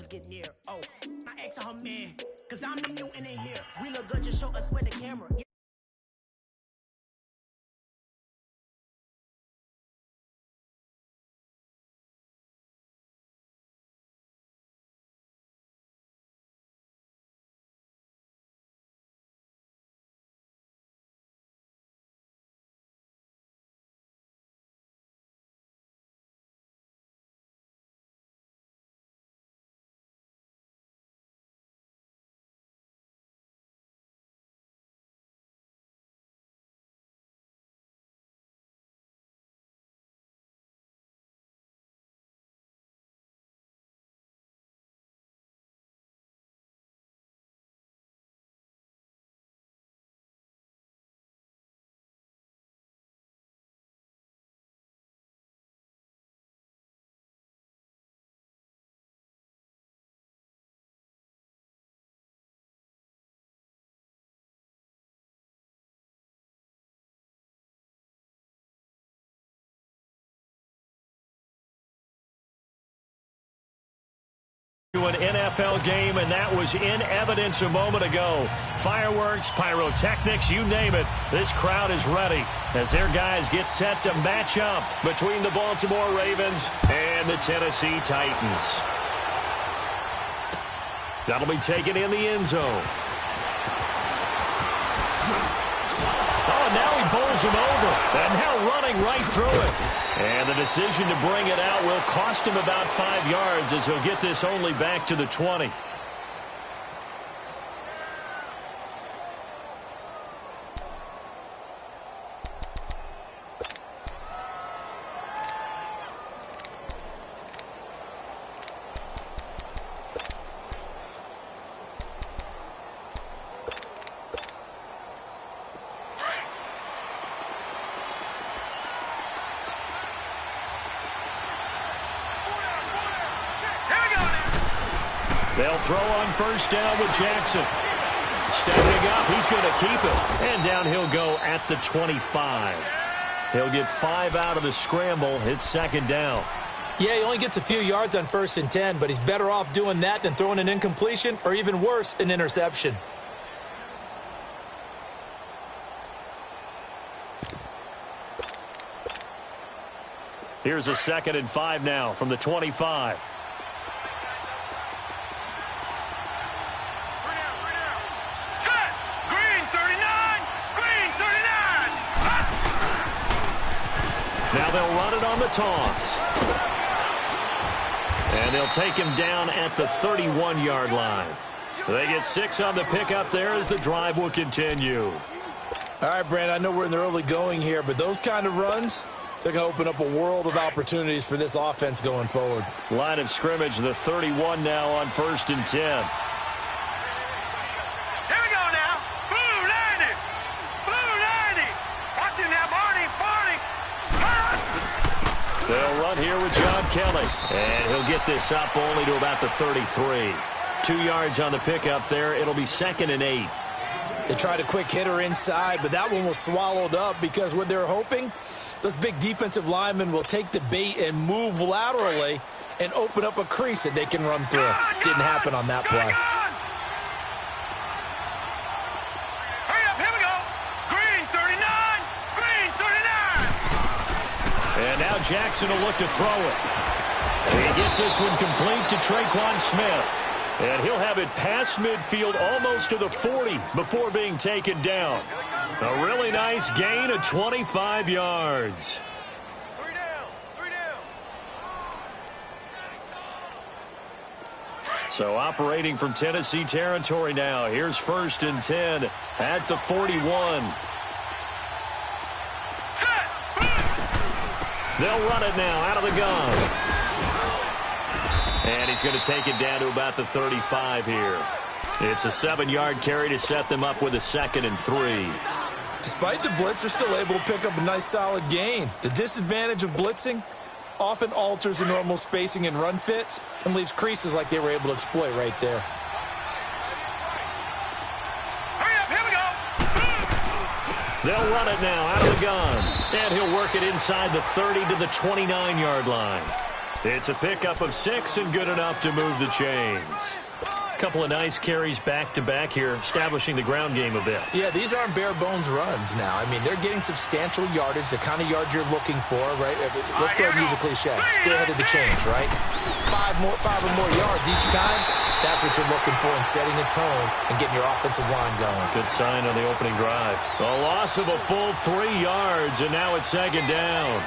to get near. Oh, I asked her man, cause I'm the mutant in here. We look good, just show us where the camera. To an NFL game, and that was in evidence a moment ago. Fireworks, pyrotechnics, you name it. This crowd is ready as their guys get set to match up between the Baltimore Ravens and the Tennessee Titans. That'll be taken in the end zone. Oh, now he bowls him over, and now running right through it. And the decision to bring it out will cost him about 5 yards as he'll get this only back to the 20. They'll throw on first down with Jackson. Stepping up, he's going to keep it. And down he'll go at the 25. He'll get 5 out of the scramble. It's second down. Yeah, he only gets a few yards on 1st and 10, but he's better off doing that than throwing an incompletion or even worse, an interception. Here's a 2nd and 5 now from the 25. Now they'll run it on the toss. And they'll take him down at the 31-yard line. They get 6 on the pickup there as the drive will continue. All right, Brand, I know we're in the early going here, but those kind of runs, they're going to open up a world of opportunities for this offense going forward. Line of scrimmage, the 31 now on 1st and 10. They'll run here with John Kelly. And he'll get this up only to about the 33. 2 yards on the pickup there. It'll be 2nd and 8. They tried a quick hitter inside, but that one was swallowed up because what they're hoping, those big defensive linemen will take the bait and move laterally and open up a crease that they can run through. Didn't happen on that play. And now Jackson will look to throw it. He gets this one complete to Traquan Smith. And he'll have it past midfield almost to the 40 before being taken down. A really nice gain of 25 yards. 3 down. 3 down. So operating from Tennessee territory now. Here's 1st and 10 at the 41. They'll run it now out of the gun. And he's going to take it down to about the 35 here. It's a 7-yard carry to set them up with a 2nd and 3. Despite the blitz, they're still able to pick up a nice solid gain. The disadvantage of blitzing often alters the normal spacing and run fits and leaves creases like they were able to exploit right there. They'll run it now out of the gun. And he'll work it inside the 30 to the 29-yard line. It's a pickup of 6 and good enough to move the chains. A couple of nice carries back-to-back here, establishing the ground game a bit. Yeah, these aren't bare-bones runs now. I mean, they're getting substantial yardage, the kind of yards you're looking for, right? Let's go ahead and use a cliche. Stay ahead of the chains, right? Five or more yards each time. That's what you're looking for in setting a tone and getting your offensive line going. Good sign on the opening drive. A loss of a full 3 yards, and now it's second down.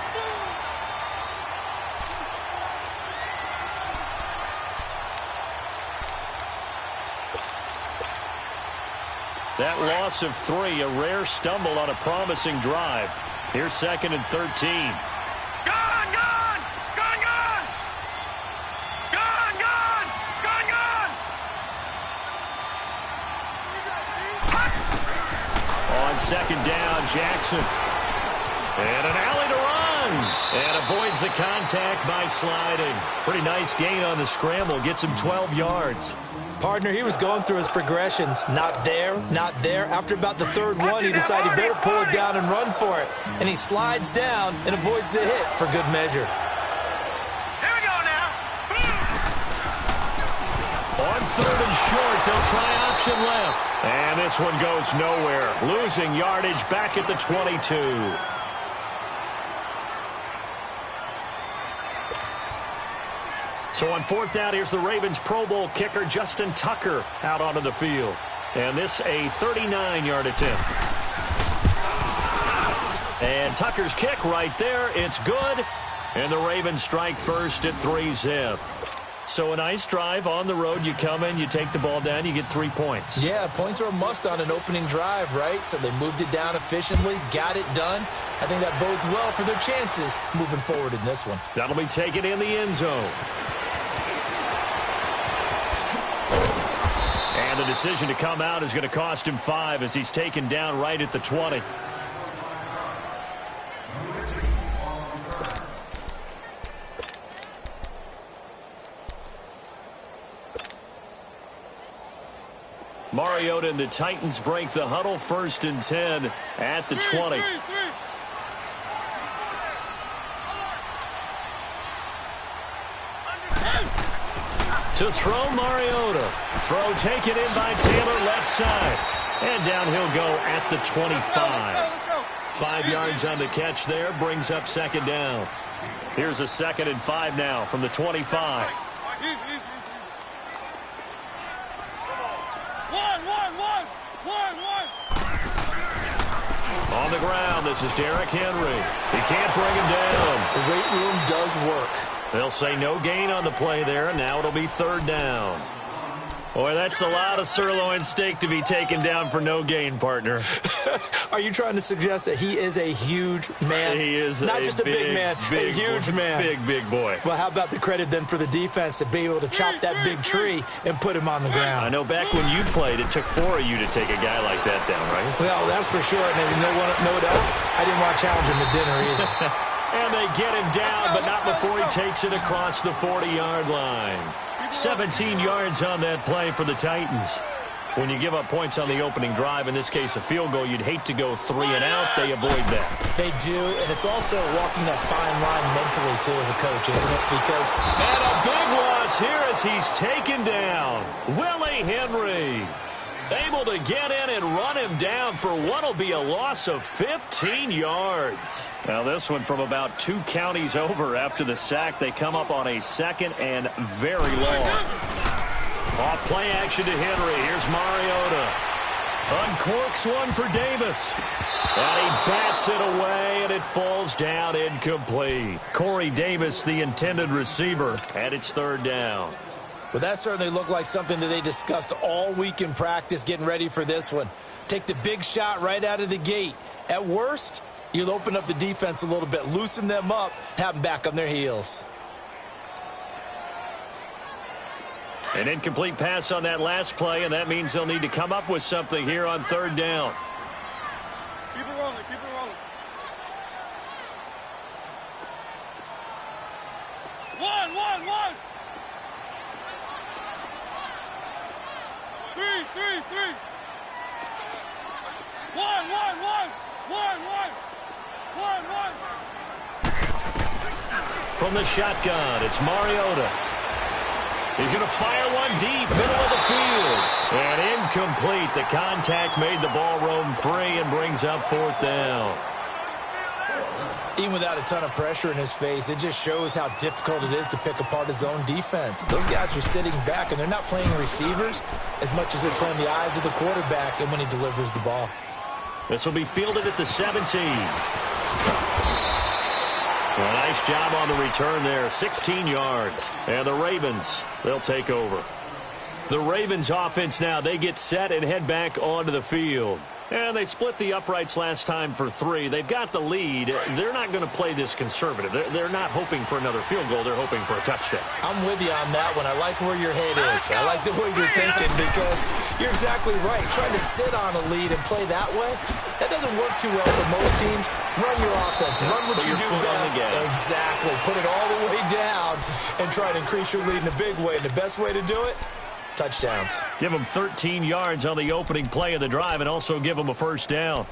That loss of 3, a rare stumble on a promising drive. Here's second and 13. Gone! Gone! Gone! Gone! Gone! Gone! Gone! Gone! On second down, Jackson. And an alley to run. And avoids the contact by sliding. Pretty nice gain on the scramble. Gets him 12 yards. Partner, he was going through his progressions. Not there, not there. After about the third one, he decided he better pull it down and run for it. And he slides down and avoids the hit for good measure. Here we go now. On third and short, they'll try option left. And this one goes nowhere. Losing yardage back at the 22. So on fourth down, here's the Ravens Pro Bowl kicker Justin Tucker out onto the field. And this a 39-yard attempt. And Tucker's kick right there. It's good. And the Ravens strike first at 3-zip. So a nice drive on the road. You come in, you take the ball down, you get 3 points. Yeah, points are a must on an opening drive, right? So they moved it down efficiently, got it done. I think that bodes well for their chances moving forward in this one. That'll be taken in the end zone. And the decision to come out is going to cost him 5 as he's taken down right at the 20. Mariota and the Titans break the huddle, 1st and 10 at the 20. To throw, Mariota. Throw taken in by Taylor, left side. And down he'll go at the 25. 5 yards on the catch there, brings up second down. Here's a 2nd and 5 now from the 25. On the ground, this is Derrick Henry. He can't bring him down. The weight room does work. They'll say no gain on the play there. Now it'll be 3rd down. Boy, that's a lot of sirloin steak to be taken down for no gain, partner. Are you trying to suggest that he is a huge man? He is not just a big man, a huge man. Big boy. Well, how about the credit then for the defense to be able to chop that big tree and put him on the ground? I know back when you played, it took 4 of you to take a guy like that down, right? Well, that's for sure. And you know what else? I didn't want to challenge him to dinner either. And they get him down, but not before he takes it across the 40-yard line. 17 yards on that play for the Titans. When you give up points on the opening drive, in this case a field goal, you'd hate to go 3 and out. They avoid that. They do, and it's also walking that fine line mentally, too, as a coach, isn't it? Because... And a big loss here as he's taken down. Willie Henry able to get in and run him down for what'll be a loss of 15 yards. Now this one from about 2 counties over after the sack. They come up on a 2nd and very long. Off play action to Henry. Here's Mariota. Uncorks one for Davis. And he bats it away, and it falls down incomplete. Corey Davis, the intended receiver, and it's 3rd down. Well, that certainly looked like something that they discussed all week in practice getting ready for this one. Take the big shot right out of the gate. At worst, you'll open up the defense a little bit, loosen them up, have them back on their heels. An incomplete pass on that last play, and that means they'll need to come up with something here on 3rd down. Keep it rolling, keep it rolling. 1. 3. 1. From the shotgun, it's Mariota. He's going to fire one deep, middle of the field. And incomplete. The contact made the ball roam free and brings up 4th down. Even without a ton of pressure in his face, it just shows how difficult it is to pick apart his own defense. Those guys are sitting back, and they're not playing receivers as much as they're playing the eyes of the quarterback and when he delivers the ball. This will be fielded at the 17. A nice job on the return there, 16 yards. And the Ravens, they'll take over. The Ravens offense now, they get set and head back onto the field. And they split the uprights last time for 3. They've got the lead. They're not going to play this conservative. They're not hoping for another field goal. They're hoping for a touchdown. I'm with you on that one. I like where your head is. I like the way you're thinking because you're exactly right. Trying to sit on a lead and play that way, that doesn't work too well for most teams. Run your offense. Run what you do best. Exactly. Put it all the way down and try to increase your lead in a big way. And the best way to do it, touchdowns. Give them 13 yards on the opening play of the drive and also give them a 1st down.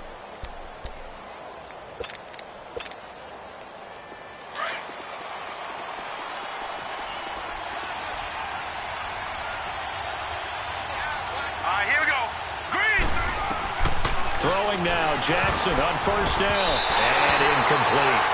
Here we go. Green. Throwing now, Jackson on 1st down. And incomplete.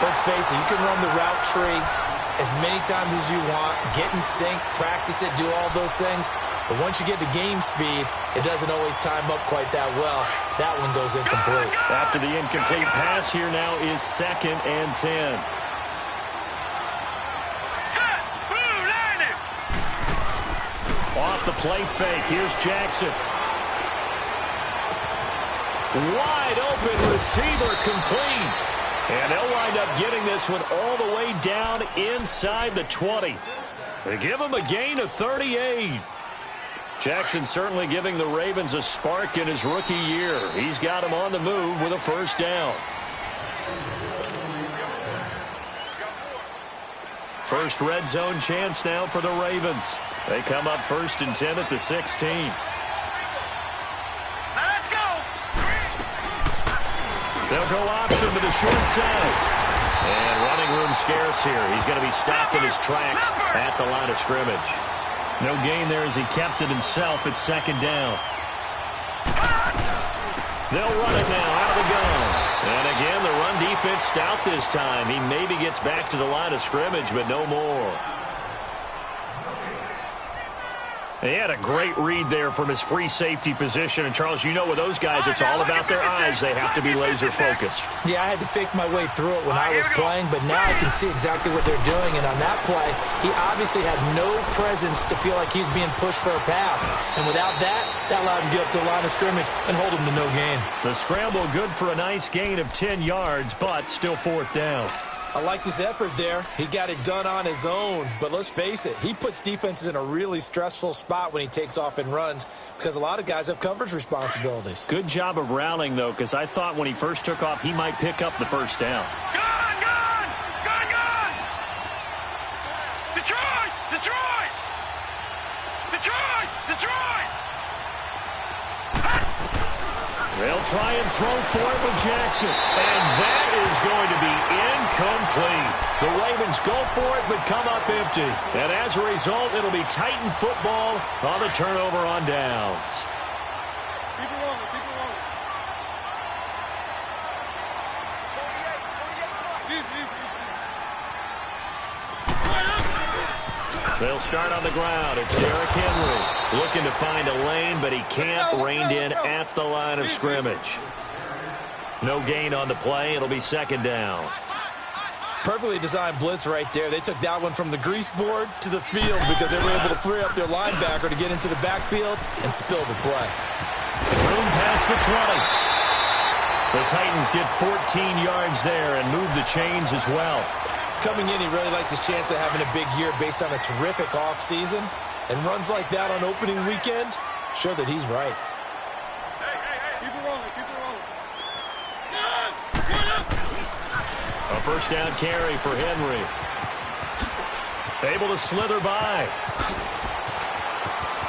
Let's face it, you can run the route tree as many times as you want, get in sync, practice it, do all those things. But once you get to game speed, it doesn't always time up quite that well. That one goes incomplete. After the incomplete pass, here now is 2nd and 10. Set. Boom. Landed. Off the play fake, here's Jackson. Wide open receiver complete. And they'll wind up getting this one all the way down inside the 20. They give him a gain of 38. Jackson certainly giving the Ravens a spark in his rookie year. He's got him on the move with a 1st down. First red zone chance now for the Ravens. They come up 1st and 10 at the 16. They'll go option to the short side. And running room scarce here. He's going to be stopped in his tracks at the line of scrimmage. No gain there as he kept it himself at 2nd down. They'll run it now out of the gun. And again, the run defense stout this time. He maybe gets back to the line of scrimmage, but no more. He had a great read there from his free safety position. And, Charles, you know with those guys, it's all about their eyes. They have to be laser-focused. Yeah, I had to fake my way through it when I was playing, but now I can see exactly what they're doing. And on that play, he obviously had no presence to feel like he's being pushed for a pass. And without that, that allowed him to get up to the line of scrimmage and hold him to no gain. The scramble good for a nice gain of 10 yards, but still 4th down. I liked his effort there. He got it done on his own. But let's face it, he puts defenses in a really stressful spot when he takes off and runs because a lot of guys have coverage responsibilities. Good job of rallying, though, because I thought when he first took off, he might pick up the 1st down. Gone, gone, gone, gone. Detroit, Detroit, Detroit, Detroit. They'll try and throw for it with Jackson. And that is going to be incomplete. The Ravens go for it but come up empty. And as a result, it'll be Titan football on the turnover on downs. Keep it rolling, keep it rolling. They'll start on the ground. It's Derrick Henry looking to find a lane, but he can't. Reined in at the line of scrimmage. No gain on the play. It'll be 2nd down. Perfectly designed blitz right there. They took that one from the grease board to the field because they were able to free up their linebacker to get into the backfield and spill the play. Room past the 20. The Titans get 14 yards there and move the chains as well. Coming in, he really liked his chance of having a big year based on a terrific offseason. And runs like that on opening weekend show that he's right. Keep it rolling, keep it rolling. A 1st down carry for Henry. Able to slither by.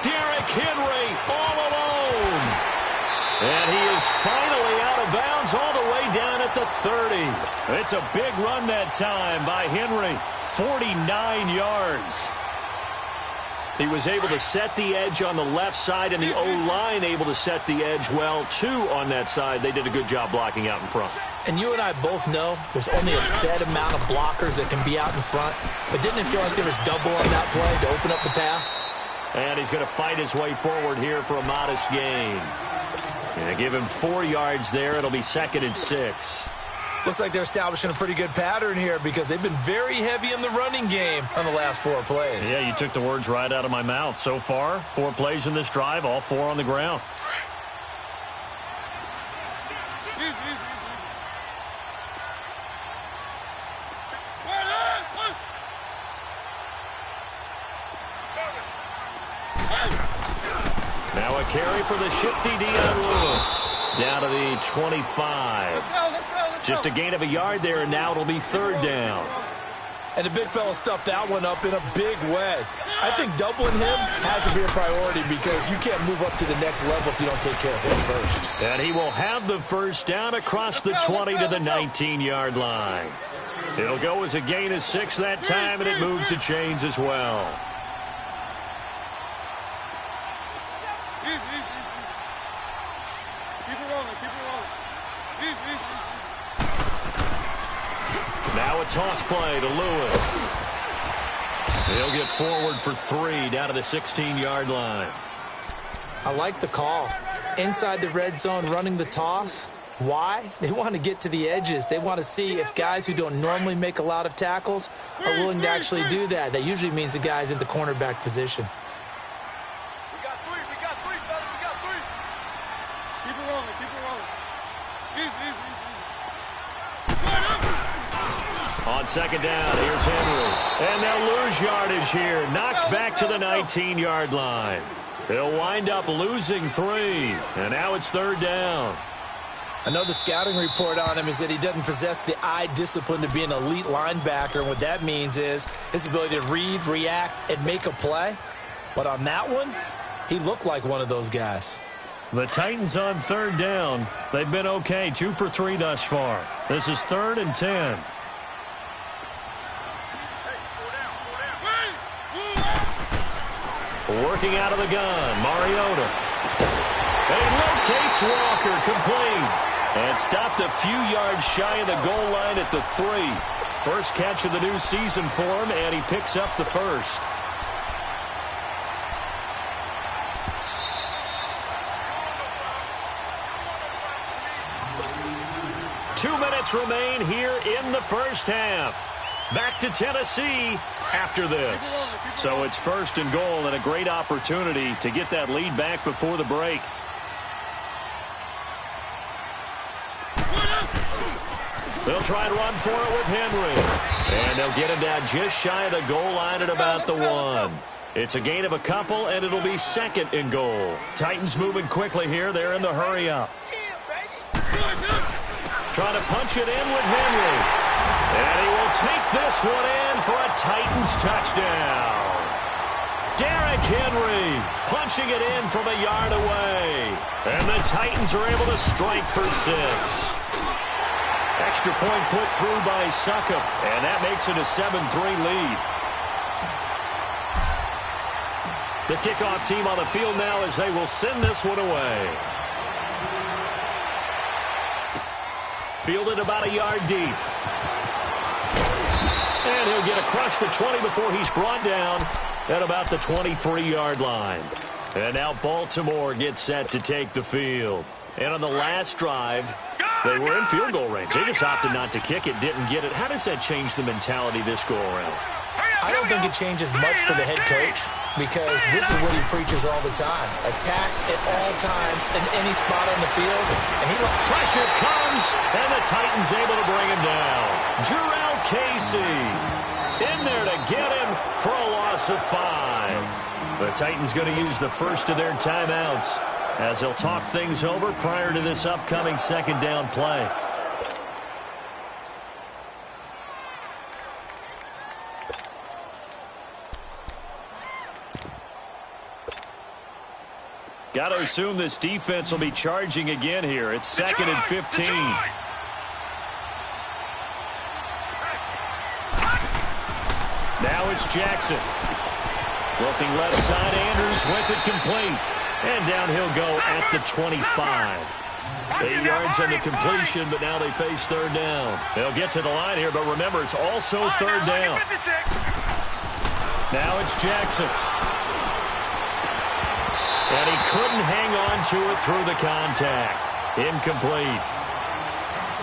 Derrick Henry all alone. And he is finally out of bounds all the way down at the 30. It's a big run that time by Henry. 49 yards. He was able to set the edge on the left side, and the O-line able to set the edge well, too, on that side. They did a good job blocking out in front. And you and I both know there's only a set amount of blockers that can be out in front. But didn't it feel like there was double on that play to open up the path? And he's going to fight his way forward here for a modest gain. And give him 4 yards there. It'll be 2nd and 6. Looks like they're establishing a pretty good pattern here because they've been very heavy in the running game on the last 4 plays. Yeah, you took the words right out of my mouth. So far, 4 plays in this drive, all 4 on the ground. Now a carry for the shifty Dion Lewis. Down to the 25. Just a gain of a yard there, and now it'll be 3rd down. And the big fella stuffed that one up in a big way. I think doubling him has to be a priority because you can't move up to the next level if you don't take care of him first. And he will have the 1st down across the 20 to the 19-yard line. It'll go as a gain of 6 that time, and it moves the chains as well. Now a toss play to Lewis. He'll get forward for 3 down to the 16-yard line. I like the call. Inside the red zone running the toss. Why? They want to get to the edges. They want to see if guys who don't normally make a lot of tackles are willing to actually do that. That usually means the guy's in the cornerback position. We got 3, fellas, we got 3. Keep it rolling, keep it rolling. Easy. On 2nd down, here's Henry. And they'll lose yardage here. Knocked back to the 19-yard line. They'll wind up losing 3. And now it's 3rd down. I know the scouting report on him is that he doesn't possess the eye discipline to be an elite linebacker. And what that means is his ability to read, react, and make a play. But on that one, he looked like one of those guys. The Titans on 3rd down. They've been okay, 2 for 3 thus far. This is 3rd and 10. Working out of the gun, Mariota. And he locates Walker, complete. And stopped a few yards shy of the goal line at the 3. First catch of the new season for him, and he picks up the 1st. Two minutes remain here in the first half. Back to Tennessee after this. So it's 1st and goal and a great opportunity to get that lead back before the break. They'll try and run for it with Henry. And they'll get him down just shy of the goal line at about the 1. It's a gain of a couple, and it'll be 2nd and goal. Titans moving quickly here. They're in the hurry up. Trying to punch it in with Henry. And he will take this one in for a Titans touchdown. Derrick Henry punching it in from a yard away. And the Titans are able to strike for 6. Extra point put through by Succop, and that makes it a 7-3 lead. The kickoff team on the field now as they will send this one away. Fielded about a yard deep. And he'll get across the 20 before he's brought down at about the 23-yard line. And now Baltimore gets set to take the field. And on the last drive, they were in field goal range. They just opted not to kick it, didn't get it. How does that change the mentality this go-around? I don't think it changes much for the head coach because this is what he preaches all the time. Attack at all times in any spot on the field. And pressure comes, and the Titans able to bring him down. Jurrell Casey in there to get him for a loss of 5. The Titans going to use the first of their timeouts as they'll talk things over prior to this upcoming 2nd down play. Got to assume this defense will be charging again here. It's 2nd and 15. Now it's Jackson. Looking left side, Andrews with it complete. And down he'll go at the 25. 8 yards on the completion, but now they face 3rd down. They'll get to the line here, but remember, it's also 3rd down. Now it's Jackson. And he couldn't hang on to it through the contact. Incomplete.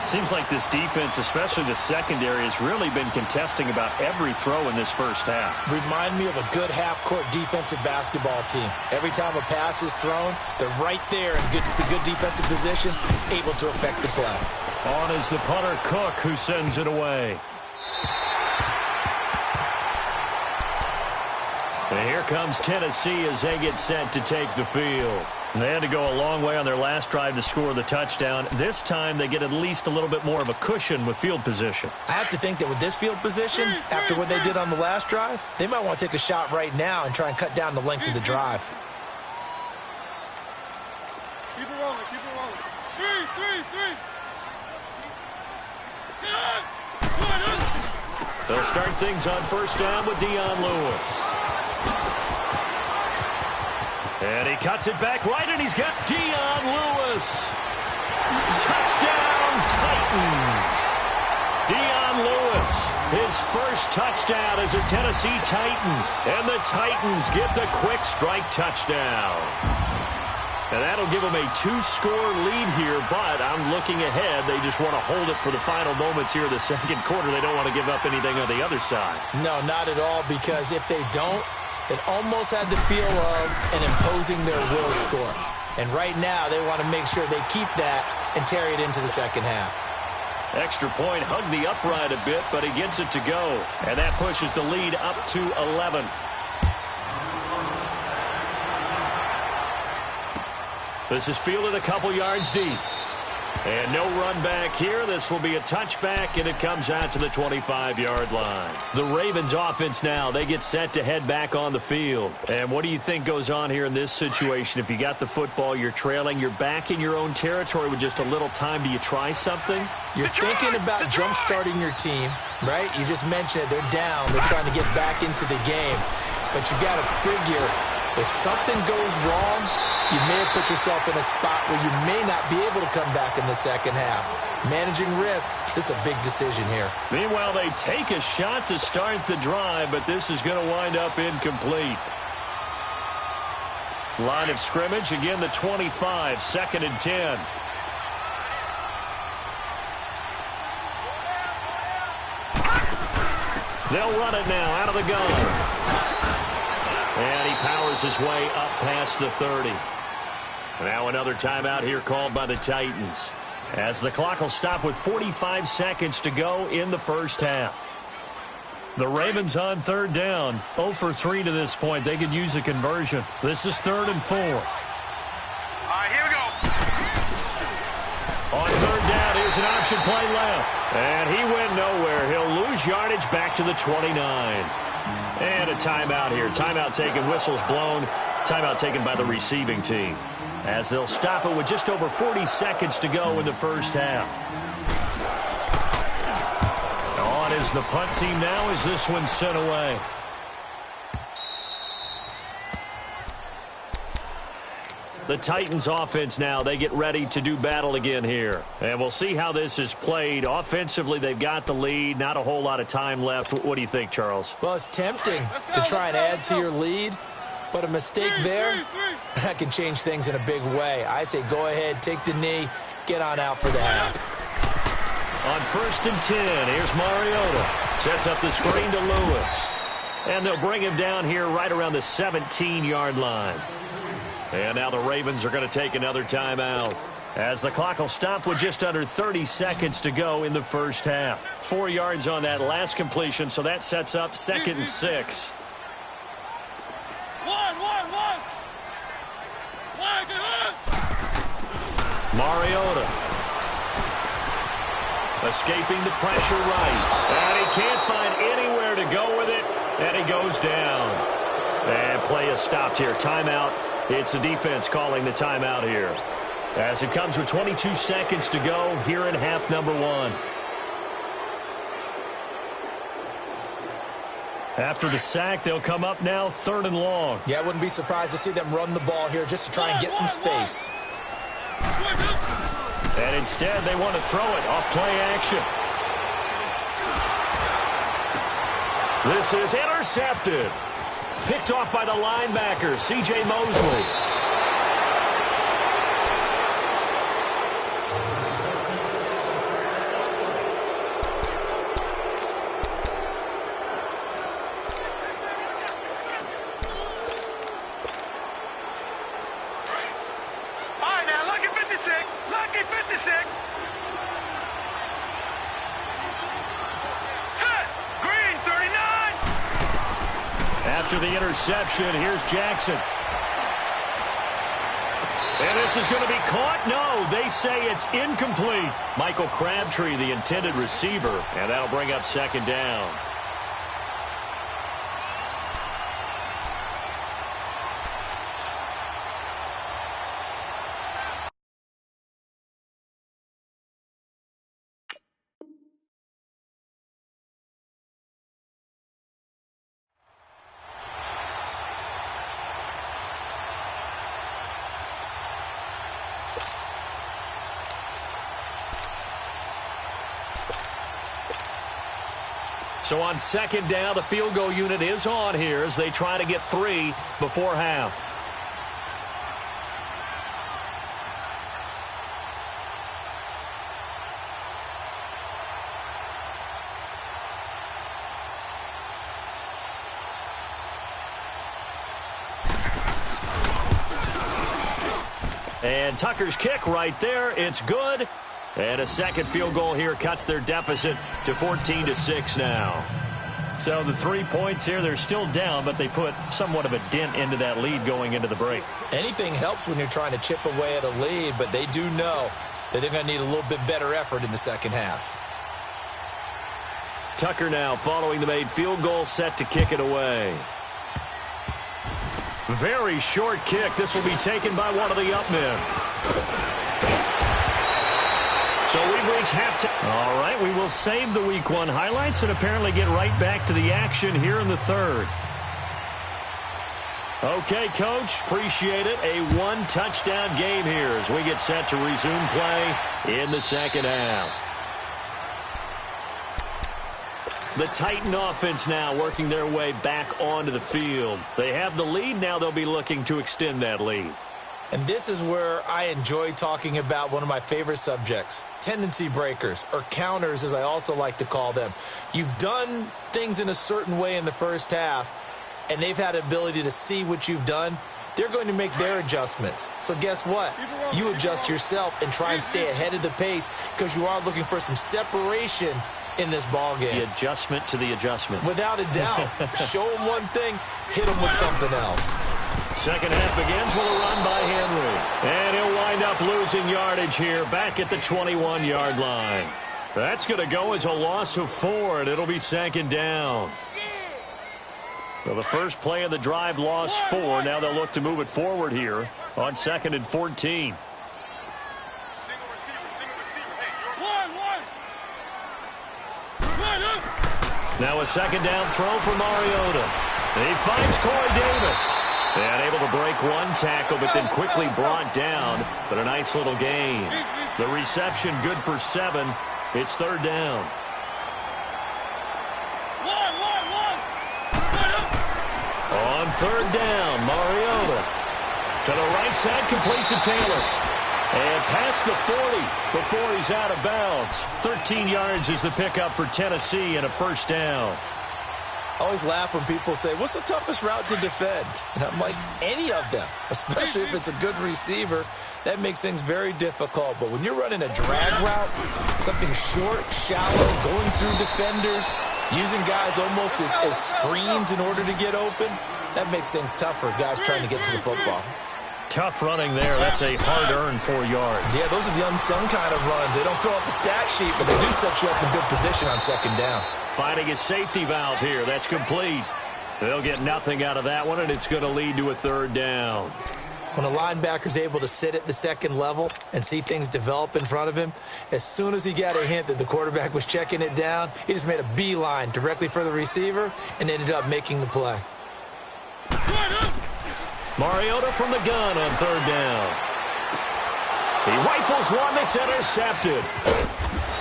Seems like this defense, especially the secondary, has really been contesting about every throw in this first half. Remind me of a good half-court defensive basketball team. Every time a pass is thrown, they're right there in good defensive position, able to affect the play. On is the punter, Cook, who sends it away. And here comes Tennessee as they get set to take the field. They had to go a long way on their last drive to score the touchdown. This time they get at least a little bit more of a cushion with field position. I have to think that with this field position, after what they did on the last drive, they might want to take a shot right now and try and cut down the length of the drive. Keep it rolling, keep it rolling. Three. They'll start things on 1st down with Dion Lewis. And he cuts it back right, and he's got Dion Lewis. Touchdown, Titans. Dion Lewis, his first touchdown as a Tennessee Titan. And the Titans get the quick strike touchdown. And that'll give them a 2-score lead here, but I'm looking ahead. They just want to hold it for the final moments here in the 2nd quarter. They don't want to give up anything on the other side. No, not at all, because if they don't, it almost had the feel of an imposing their will score. And right now, they want to make sure they keep that and carry it into the 2nd half. Extra point, hugged the upright a bit, but he gets it to go. And that pushes the lead up to 11. This is fielded a couple yards deep. And no run back here. This will be a touchback, and it comes out to the 25-yard line. The Ravens offense now, they get set to head back on the field. And what do you think goes on here in this situation? If you got the football, you're trailing, you're back in your own territory with just a little time. Do you try something? You're thinking about jump-starting your team, right? You just mentioned it. They're down. They're trying to get back into the game. But you got to figure, if something goes wrong, you may have put yourself in a spot where you may not be able to come back in the 2nd half. Managing risk, this is a big decision here. Meanwhile, they take a shot to start the drive, but this is going to wind up incomplete. Line of scrimmage, again the 25, 2nd and 10. They'll run it now out of the gun. And he powers his way up past the 30. Now another timeout here called by the Titans, as the clock will stop with 45 seconds to go in the 1st half. The Ravens on 3rd down, 0 for 3 to this point. They could use a conversion. This is 3rd and 4. All right, here we go. On 3rd down, here's an option play left. And he went nowhere. He'll lose yardage back to the 29. And a timeout here. Timeout taken, whistles blown. Timeout taken by the receiving team, as they'll stop it with just over 40 seconds to go in the 1st half. On is the punt team now as this one's sent away. The Titans offense now, they get ready to do battle again here. And we'll see how this is played. Offensively, they've got the lead. Not a whole lot of time left. What do you think, Charles? Well, it's tempting to try and add to your lead, but a mistake there, that can change things in a big way. I say go ahead, take the knee, get on out for the half. On 1st and 10, here's Mariota. Sets up the screen to Lewis. And they'll bring him down here right around the 17-yard line. And now the Ravens are going to take another timeout, as the clock will stop with just under 30 seconds to go in the 1st half. 4 yards on that last completion, so that sets up 2nd and 6. Mariota escaping the pressure right. And he can't find anywhere to go with it, and he goes down. And play is stopped here. Timeout It's the defense calling the timeout here, as it comes with 22 seconds to go here in half number 1. After the sack, they'll come up now 3rd and long. Yeah, I wouldn't be surprised to see them run the ball here just to try and get some space. And instead, they want to throw it off play action. This is intercepted. Picked off by the linebacker, C.J. Mosley. After the interception, here's Jackson. And this is going to be caught. No, they say it's incomplete. Michael Crabtree, the intended receiver, and that'll bring up 2nd down. So on 2nd down, the field goal unit is on here as they try to get 3 before half. And Tucker's kick right there. It's good. And a second field goal here cuts their deficit to 14-6 now. So the 3 points here, they're still down, but they put somewhat of a dent into that lead going into the break. Anything helps when you're trying to chip away at a lead, but they do know that they're going to need a little bit better effort in the second half. Tucker now following the made field goal, set to kick it away. Very short kick. This will be taken by one of the up men. So we've reached halftime. All right, we will save the Week 1 highlights and apparently get right back to the action here in the 3rd. Okay, Coach, appreciate it. A 1-touchdown game here as we get set to resume play in the second half. The Titan offense now working their way back onto the field. They have the lead. Now they'll be looking to extend that lead. And this is where I enjoy talking about one of my favorite subjects, tendency breakers, or counters as I also like to call them. You've done things in a certain way in the first half, and they've had the ability to see what you've done. They're going to make their adjustments. So guess what? You adjust yourself and try and stay ahead of the pace because you are looking for some separation in this ball game. The adjustment to the adjustment. Without a doubt. Show them one thing, hit them with something else. Second half begins with a run by Henry. And he'll wind up losing yardage here back at the 21-yard line. That's going to go as a loss of 4, and it'll be 2nd down. So the first play of the drive lost 4. Now they'll look to move it forward here on 2nd and 14. Now a 2nd down throw for Mariota. He finds Corey Davis. And able to break one tackle, but then quickly brought down. But a nice little gain. The reception good for 7. It's 3rd down. On 3rd down, Mariota. To the right side, complete to Taylor. And past the 40 before he's out of bounds. 13 yards is the pickup for Tennessee and a 1st down. I always laugh when people say, what's the toughest route to defend? And I'm like, any of them, especially if it's a good receiver. That makes things very difficult. But when you're running a drag route, something short, shallow, going through defenders, using guys almost as screens in order to get open, that makes things tough for guys trying to get to the football. Tough running there. That's a hard-earned 4 yards. Yeah, those are the unsung kind of runs. They don't fill up the stat sheet, but they do set you up in good position on 2nd down. Finding a safety valve here. That's complete. They'll get nothing out of that one, and it's going to lead to a 3rd down. When a linebacker's able to sit at the second level and see things develop in front of him, as soon as he got a hint that the quarterback was checking it down, he just made a beeline directly for the receiver and ended up making the play. Mariota from the gun on third down. He rifles one that's intercepted.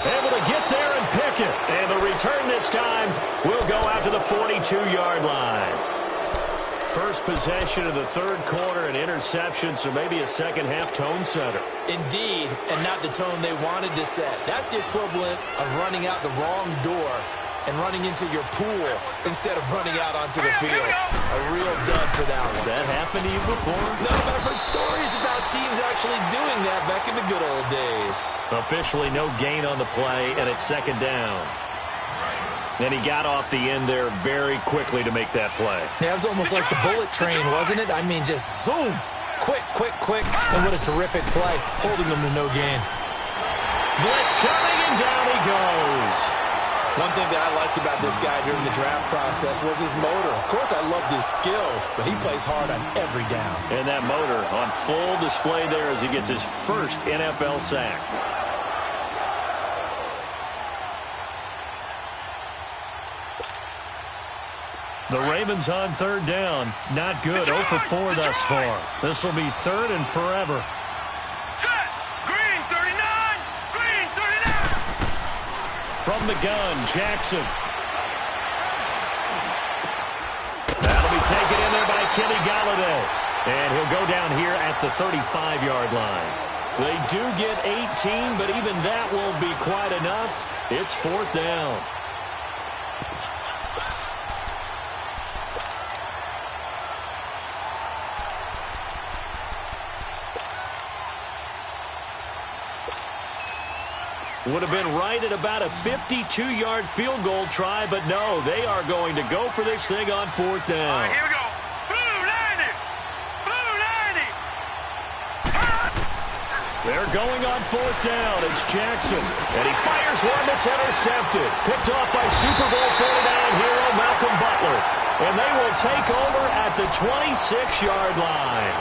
Able to get there and pick it. And the return this time will go out to the 42-yard line. First possession of the third quarter, an interception, so maybe a second-half tone setter. Indeed, and not the tone they wanted to set. That's the equivalent of running out the wrong door and running into your pool instead of running out onto the field. A real dud for that one. Has that happened to you before? No, but I've heard stories about teams actually doing that back in the good old days. Officially no gain on the play, and it's second down. And he got off the end there very quickly to make that play. Yeah, it was almost like the bullet train, wasn't it? I mean, just zoom. Quick, quick, quick. And what a terrific play, holding them to no gain. Blitz coming, and down he goes. One thing that I liked about this guy during the draft process was his motor. Of course, I loved his skills, but he plays hard on every down. And that motor on full display there as he gets his first NFL sack. The Ravens on third down. Not good. 0 for 4 thus far. This will be third and forever. Set! Green 39! Green 39! From the gun, Jackson. That'll be taken in there by Kenny Galladay. And he'll go down here at the 35-yard line. They do get 18, but even that won't be quite enough. It's fourth down. Would have been right at about a 52-yard field goal try, but no, they are going to go for this thing on fourth down. All right, here we go. Blue 90! Blue 90! They're going on fourth down. It's Jackson, and he fires one that's intercepted. Picked off by Super Bowl 49 hero Malcolm Butler. And they will take over at the 26-yard line.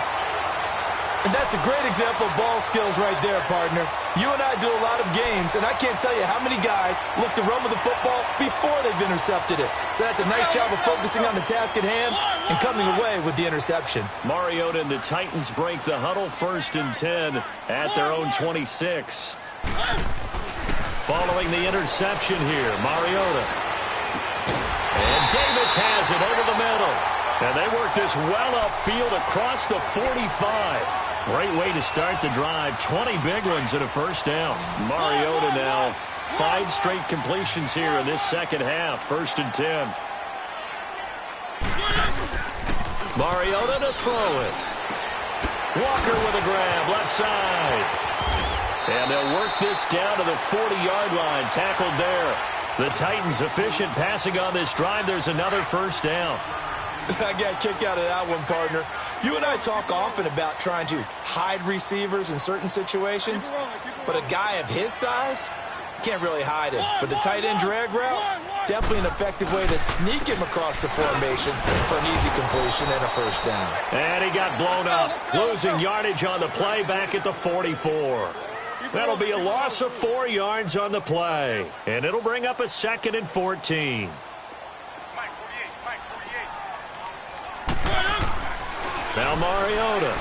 And that's a great example of ball skills right there, partner. You and I do a lot of games, and I can't tell you how many guys look to run with the football before they've intercepted it. So that's a nice job of focusing on the task at hand and coming away with the interception. Mariota and the Titans break the huddle, 1st and 10 at their own 26. Following the interception here, Mariota. And Davis has it over the middle. And they work this well upfield across the 45. Great way to start the drive. 20 big ones and a first down. Mariota now 5 straight completions here in this second half. 1st and 10. Mariota to throw it. Walker with a grab, left side. And they'll work this down to the 40-yard line. Tackled there. The Titans efficient passing on this drive. There's another first down. I got a kick out of that one, partner. You and I talk often about trying to hide receivers in certain situations, but a guy of his size can't really hide him. But the tight end drag route, definitely an effective way to sneak him across the formation for an easy completion and a first down. And he got blown up, losing yardage on the play back at the 44. That'll be a loss of 4 yards on the play, and it'll bring up a 2nd and 14. Now Mariota.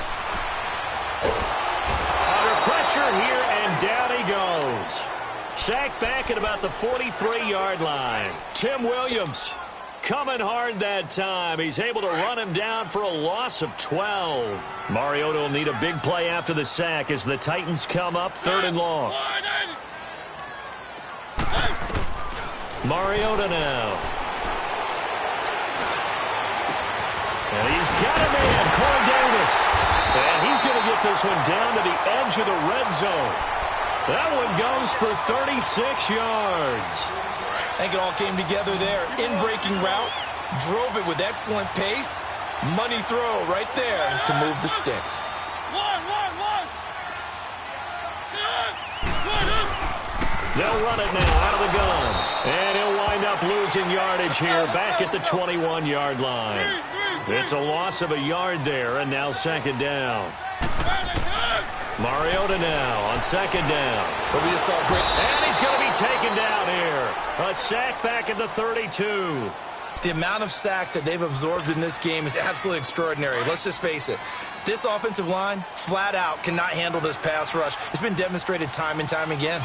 Under pressure here, and down he goes. Sacked back at about the 43-yard line. Tim Williams coming hard that time. He's able to run him down for a loss of 12. Mariota will need a big play after the sack as the Titans come up 3rd and long. Mariota now. And he's got him in, Corey Davis. And he's going to get this one down to the edge of the red zone. That one goes for 36 yards. I think it all came together there. In-breaking route, drove it with excellent pace. Money throw right there to move the sticks. They'll run it now out of the gun. And he'll wind up losing yardage here back at the 21-yard line. It's a loss of a yard there, and now 2nd down. Mariota now on second down. But we just saw a great... And he's going to be taken down here. A sack back at the 32. The amount of sacks that they've absorbed in this game is absolutely extraordinary. Let's just face it. This offensive line, flat out, cannot handle this pass rush. It's been demonstrated time and time again.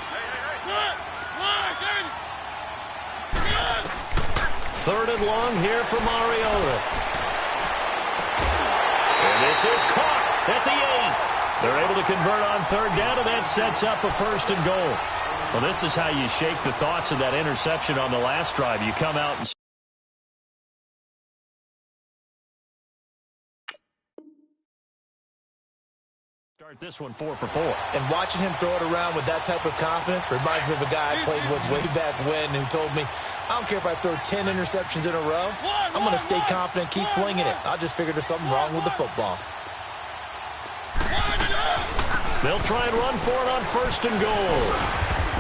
Third and long here for Mariota. And this is caught at the 8. They're able to convert on third down, and that sets up a first and goal. Well, this is how you shake the thoughts of that interception on the last drive. You come out and start this one 4 for 4. And watching him throw it around with that type of confidence reminds me of a guy I played with way back when who told me, I don't care if I throw 10 interceptions in a row. I'm going to stay confident, keep flinging it. I just figured there's something wrong with the football. They'll try and run for it on first and goal.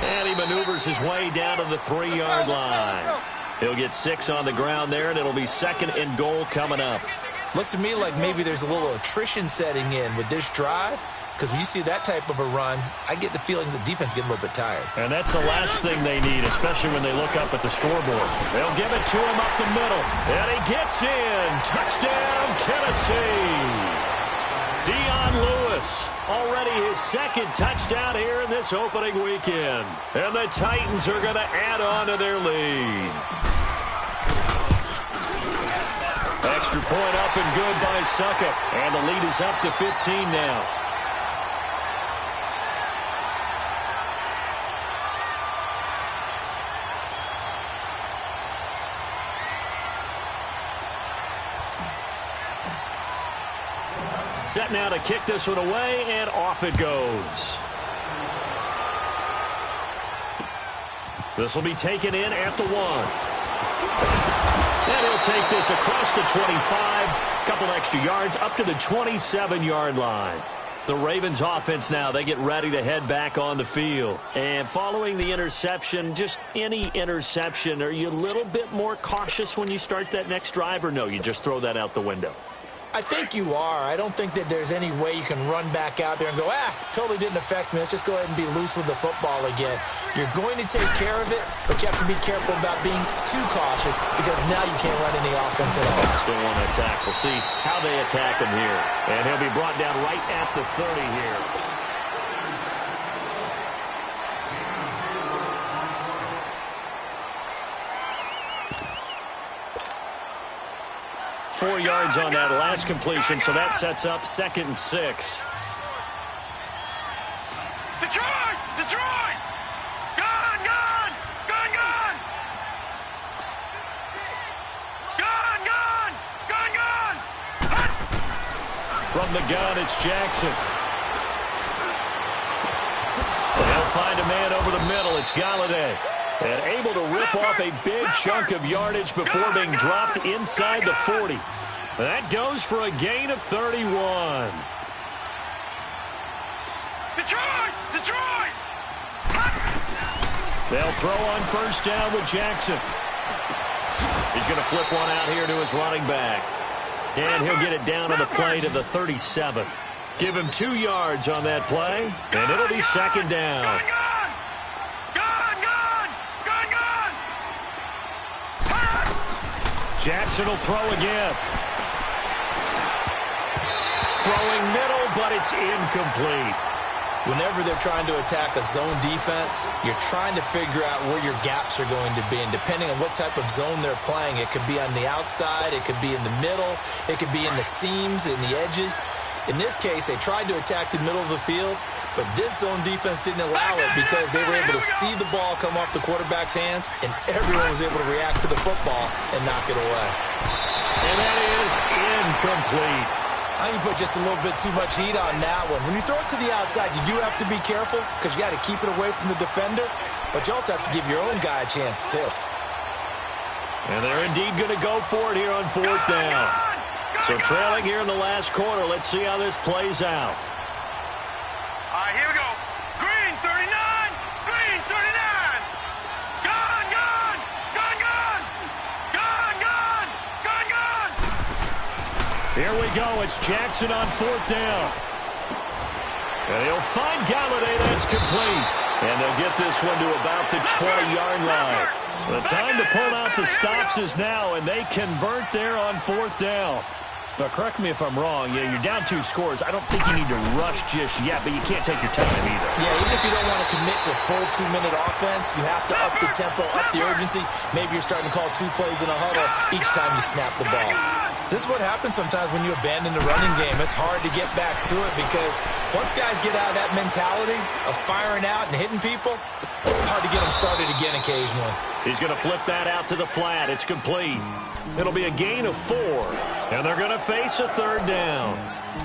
And he maneuvers his way down to the 3-yard line. He'll get 6 on the ground there, and it'll be second and goal coming up. Looks to me like maybe there's a little attrition setting in with this drive, because when you see that type of a run, I get the feeling the defense getting a little bit tired. And that's the last thing they need, especially when they look up at the scoreboard. They'll give it to him up the middle. And he gets in. Touchdown, Tennessee. Dion Lewis, already his second touchdown here in this opening weekend. And the Titans are going to add on to their lead. Extra point up and good by Suckup. And the lead is up to 15 now. Set now to kick this one away, and off it goes. This will be taken in at the 1. And he'll take this across the 25. Couple extra yards up to the 27-yard line. The Ravens offense now, they get ready to head back on the field. And following the interception, just any interception, are you a little bit more cautious when you start that next drive, or no, you just throw that out the window? I think you are. I don't think that there's any way you can run back out there and go, totally didn't affect me. Let's just go ahead and be loose with the football again. You're going to take care of it, but you have to be careful about being too cautious because now you can't run any offense at all. Still want to attack. We'll see how they attack him here. And he'll be brought down right at the 30 here. Four yards on that last completion, so that sets up second and 6. Detroit! Detroit! Gun! Gun! Gun! Gun! Gun! Gun! Gun! Gun! From the gun, it's Jackson. They'll find a man over the middle. It's Galladay. And able to rip off a big chunk of yardage before being dropped inside the 40. That goes for a gain of 31. Detroit! Detroit! They'll throw on first down with Jackson. He's going to flip one out here to his running back. And he'll get it down to the play to the 37. Give him 2 yards on that play, and it'll be second down. Jackson will throw again. Throwing middle, but it's incomplete. Whenever they're trying to attack a zone defense, you're trying to figure out where your gaps are going to be. And depending on what type of zone they're playing, it could be on the outside, it could be in the middle, it could be in the seams, in the edges. In this case, they tried to attack the middle of the field, but this zone defense didn't allow it because they were able to see the ball come off the quarterback's hands, and everyone was able to react to the football and knock it away. And that is incomplete. I think you put just a little bit too much heat on that one. When you throw it to the outside, you do have to be careful because you got to keep it away from the defender, but you also have to give your own guy a chance too. And they're indeed going to go for it here on fourth down. So trailing here in the last quarter, let's see how this plays out. All right, here we go. Green 39, green 39. Gun, gun, gun, gun, gun, gun, gun, gun. Here we go. It's Jackson on fourth down. And he'll find Galladay. That's complete. And they'll get this one to about the 20-yard line. The time to pull out the stops is now, and they convert there on 4th down. Now, correct me if I'm wrong. Yeah, you're down 2 scores. I don't think you need to rush just yet, but you can't take your time either. Yeah, even if you don't want to commit to full 2-minute offense, you have to up the tempo, up the urgency. Maybe you're starting to call 2 plays in a huddle each time you snap the ball. This is what happens sometimes when you abandon the running game. It's hard to get back to it because once guys get out of that mentality of firing out and hitting people, hard to get them started again occasionally. He's going to flip that out to the flat. It's complete. It'll be a gain of 4, and they're going to face a 3rd down.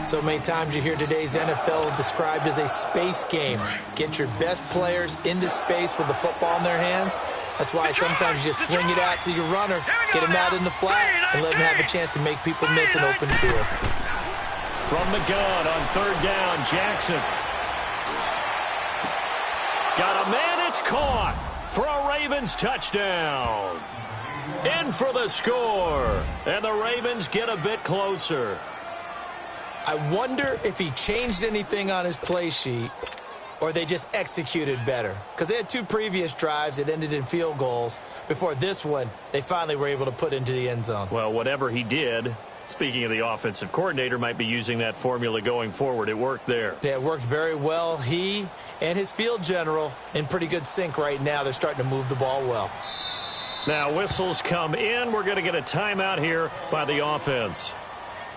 So many times you hear today's NFL described as a space game. Get your best players into space with the football in their hands. That's why sometimes you just swing it out to your runner, get him out in the flat, and let him have a chance to make people miss an open field. From the gun on 3rd down, Jackson. Got a man, it's caught for a Ravens touchdown. In for the score, and the Ravens get a bit closer. I wonder if he changed anything on his play sheet or they just executed better. Because they had 2 previous drives that ended in field goals. Before this one, they finally were able to put into the end zone. Well, whatever he did, speaking of the offensive coordinator, might be using that formula going forward. It worked there. Yeah, it worked very well. He and his field general in pretty good sync right now. They're starting to move the ball well. Now whistles come in. We're going to get a timeout here by the offense.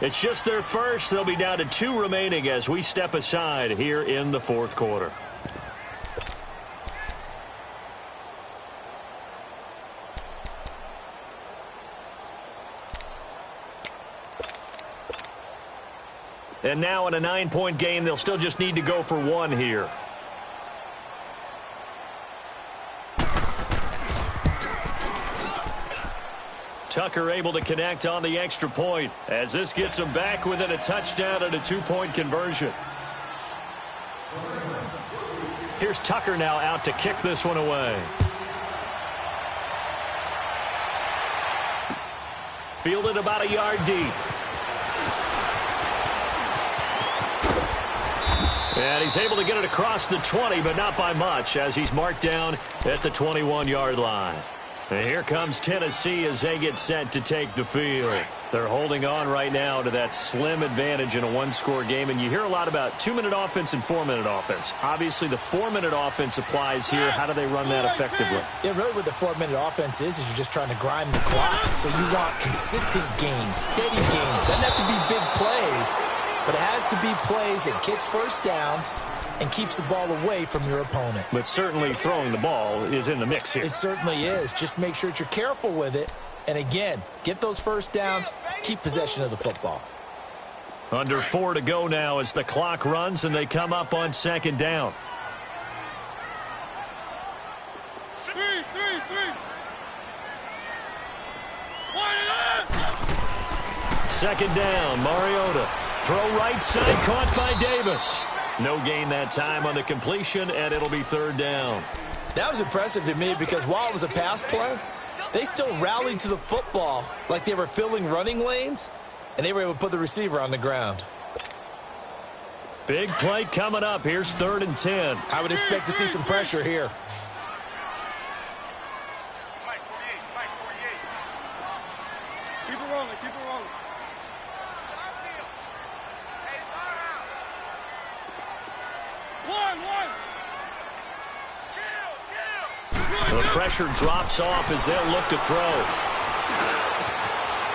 It's just their first. They'll be down to 2 remaining as we step aside here in the 4th quarter. And now in a 9-point game, they'll still just need to go for 1 here. Tucker able to connect on the extra point as this gets him back within a touchdown and a 2-point conversion. Here's Tucker now out to kick this one away. Fielded about a yard deep. And he's able to get it across the 20, but not by much as he's marked down at the 21-yard line. And here comes Tennessee as they get set to take the field. They're holding on right now to that slim advantage in a 1-score game. And you hear a lot about 2-minute offense and 4-minute offense. Obviously, the 4-minute offense applies here. How do they run that effectively? Yeah, really what the 4-minute offense is you're just trying to grind the clock. So you want consistent gains, steady gains. Doesn't have to be big plays, but it has to be plays that gets first downs and keeps the ball away from your opponent. But certainly throwing the ball is in the mix here. It certainly is. Just make sure that you're careful with it. And again, get those first downs, keep possession of the football. Under 4 to go now as the clock runs and they come up on 2nd down. 3. Second down, Mariota. Throw right side, caught by Davis. No gain that time on the completion, and it'll be 3rd down. That was impressive to me because while it was a pass play, they still rallied to the football like they were filling running lanes, and they were able to put the receiver on the ground. Big play coming up. Here's 3rd and 10. I would expect to see some pressure here. Keep it rolling, keep it rolling. The pressure drops off as they'll look to throw.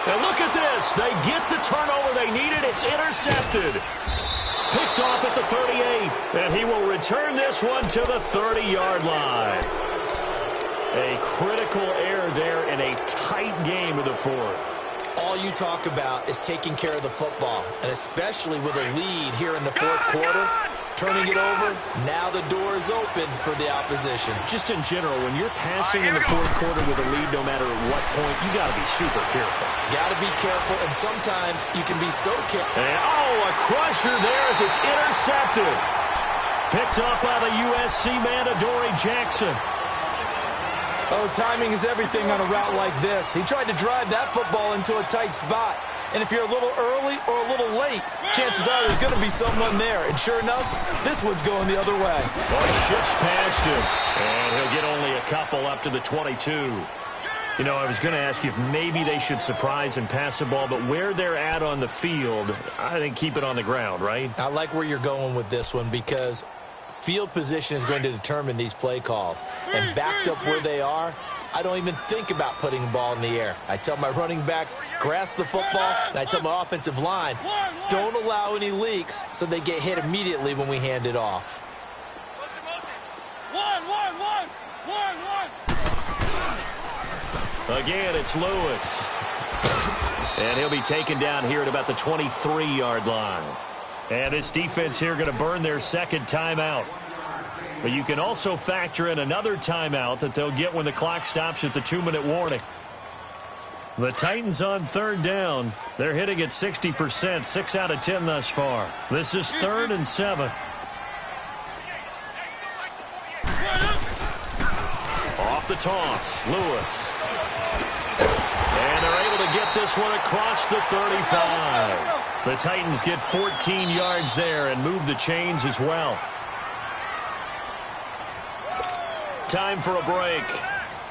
And look at this. They get the turnover they needed. It's intercepted. Picked off at the 38. And he will return this one to the 30-yard line. A critical error there in a tight game of the 4th. All you talk about is taking care of the football, and especially with a lead here in the 4th quarter. Turning it over, now the door is open for the opposition. Just in general, when you're passing in the 4th quarter with a lead, no matter at what point, you got to be super careful. Got to be careful, and sometimes you can be so careful. And, a crusher there as it's intercepted. Picked up by the USC man, Adoree Jackson. Oh, timing is everything on a route like this. He tried to drive that football into a tight spot. And if you're a little early or a little late, chances are there's going to be someone there. And sure enough, this one's going the other way. Well, he shifts past him, and he'll get only a couple up to the 22. You know, I was going to ask you if maybe they should surprise and pass the ball, but where they're at on the field, I think keep it on the ground, right? I like where you're going with this one because field position is going to determine these play calls. And backed up where they are, I don't even think about putting the ball in the air. I tell my running backs, grasp the football, and I tell my offensive line, don't allow any leaks so they get hit immediately when we hand it off. Again, it's Lewis. And he'll be taken down here at about the 23-yard line. And this defense here going to burn their second timeout. But you can also factor in another timeout that they'll get when the clock stops at the 2-minute warning. The Titans on third down. They're hitting at 60%, 6 out of 10 thus far. This is 3rd and 7. Off the toss, Lewis. And they're able to get this one across the 35. The Titans get 14 yards there and move the chains as well. Time for a break.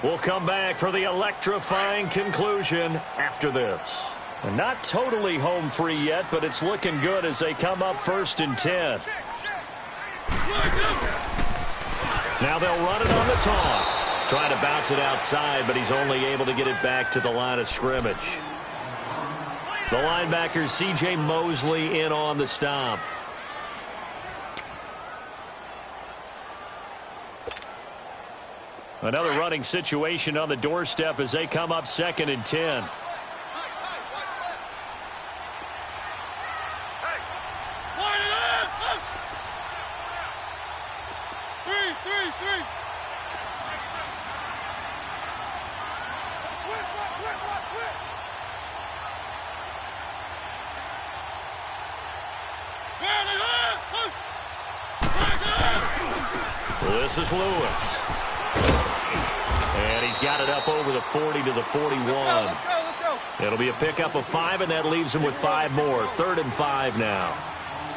We'll come back for the electrifying conclusion after this. And not totally home free yet, but it's looking good as they come up 1st and 10. Now they'll run it on the toss. Trying to bounce it outside, but he's only able to get it back to the line of scrimmage. The linebacker, C.J. Mosley, in on the stop. Another running situation on the doorstep as they come up 2nd and 10. This is Lewis. And he's got it up over the 40 to the 41. Let's go. It'll be a pickup of 5, and that leaves him with 5 more. 3rd and 5 now.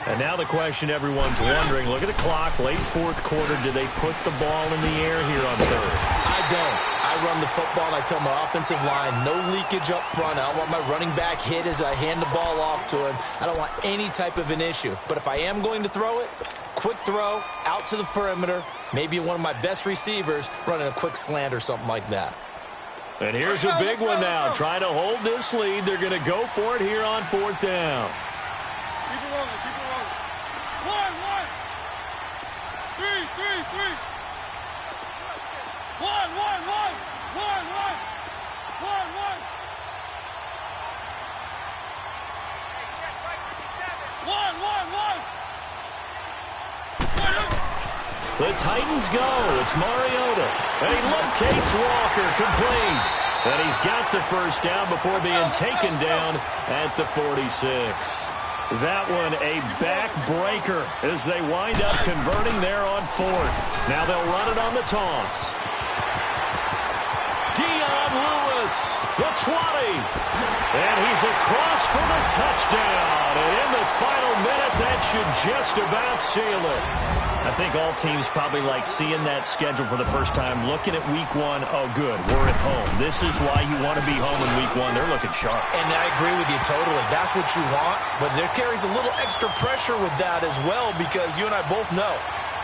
And now the question everyone's wondering, look at the clock, late 4th quarter, do they put the ball in the air here on 3rd? I don't. I run the football, and I tell my offensive line, no leakage up front. I don't want my running back hit as I hand the ball off to him. I don't want any type of an issue. But if I am going to throw it, quick throw, out to the perimeter, maybe one of my best receivers running a quick slant or something like that. And here's a big one now. Trying to hold this lead. They're going to go for it here on 4th down. Keep it rolling. 1. 3. 1. 1. The Titans go. It's Mariota. And he locates Walker, complete. And he's got the first down before being taken down at the 46. That one a backbreaker as they wind up converting there on 4th. Now they'll run it on the toss. Lewis, the 20. And he's across for the touchdown. And in the final minute, that should just about seal it. I think all teams probably like seeing that schedule for the first time, looking at week 1. Oh, good, we're at home. This is why you want to be home in week 1. They're looking sharp. And I agree with you totally. That's what you want. But there carries a little extra pressure with that as well because you and I both know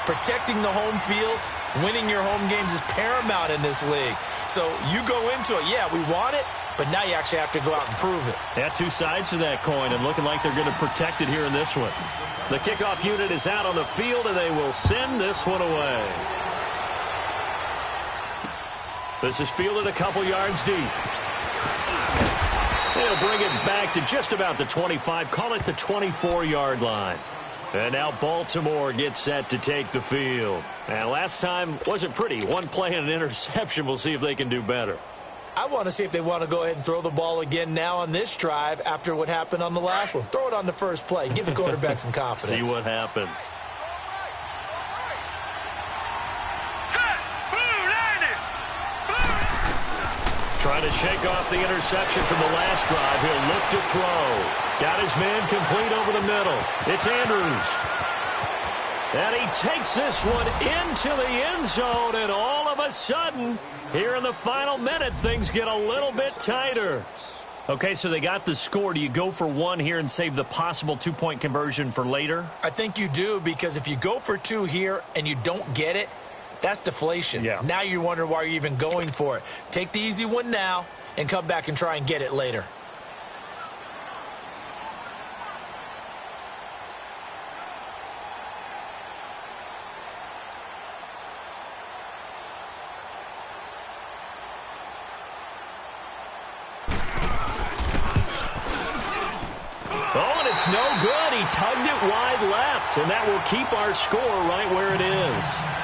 protecting the home field, winning your home games is paramount in this league. So you go into it, yeah, we want it, but now you actually have to go out and prove it. Yeah, 2 sides to that coin, and looking like they're going to protect it here in this one. The kickoff unit is out on the field, and they will send this one away. This is fielded a couple yards deep. They'll bring it back to just about the 25, call it the 24-yard line. And now Baltimore gets set to take the field. And last time wasn't pretty. 1 play and an interception. We'll see if they can do better. I want to see if they want to go ahead and throw the ball again now on this drive after what happened on the last one. Throw it on the first play. Give the quarterback some confidence. See what happens. Trying to shake off the interception from the last drive. He'll look to throw. Got his man complete over the middle. It's Andrews. And he takes this one into the end zone, and all of a sudden, here in the final minute, things get a little bit tighter. Okay, so they got the score. Do you go for one here and save the possible two-point conversion for later? I think you do, because if you go for two here and you don't get it, that's deflation. Yeah. Now you wonder why you're even going for it. Take the easy one now and come back and try and get it later. Oh, and it's no good. He tugged it wide left, and that will keep our score right where it is.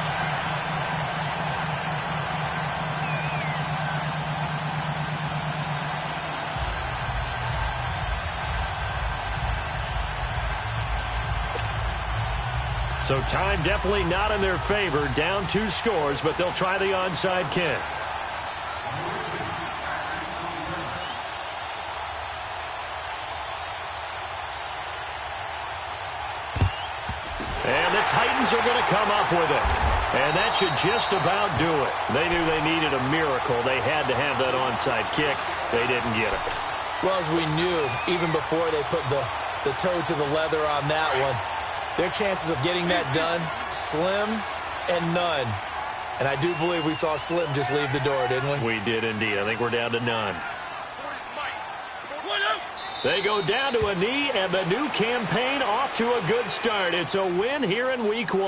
So time definitely not in their favor. Down 2 scores, but they'll try the onside kick. And the Titans are going to come up with it. And that should just about do it. They knew they needed a miracle. They had to have that onside kick. They didn't get it. Well, as we knew, even before they put the toe to the leather on that one, their chances of getting that done, slim and none. And I do believe we saw Slim just leave the door, didn't we? We did indeed. I think we're down to none. They go down to a knee, and the new campaign off to a good start. It's a win here in Week 1.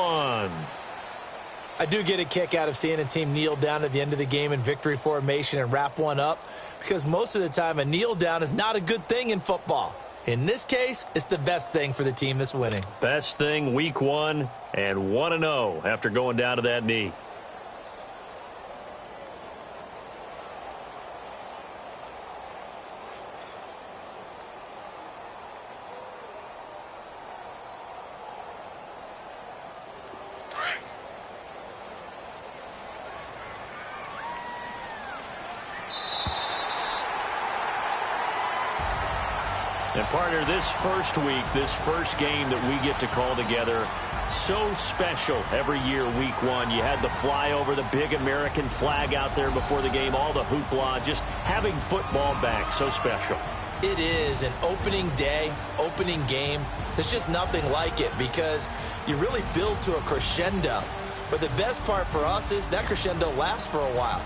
I do get a kick out of seeing a team kneel down at the end of the game in victory formation and wrap one up, because most of the time a kneel down is not a good thing in football. In this case, it's the best thing for the team that's winning. Best thing Week 1 and 1-0 after going down to that knee. And partner, this first week, this first game that we get to call together, so special every year, Week 1. You had the flyover, the big American flag out there before the game, all the hoopla, just having football back, so special. It is an opening day, opening game. There's just nothing like it, because you really build to a crescendo. But the best part for us is that crescendo lasts for a while.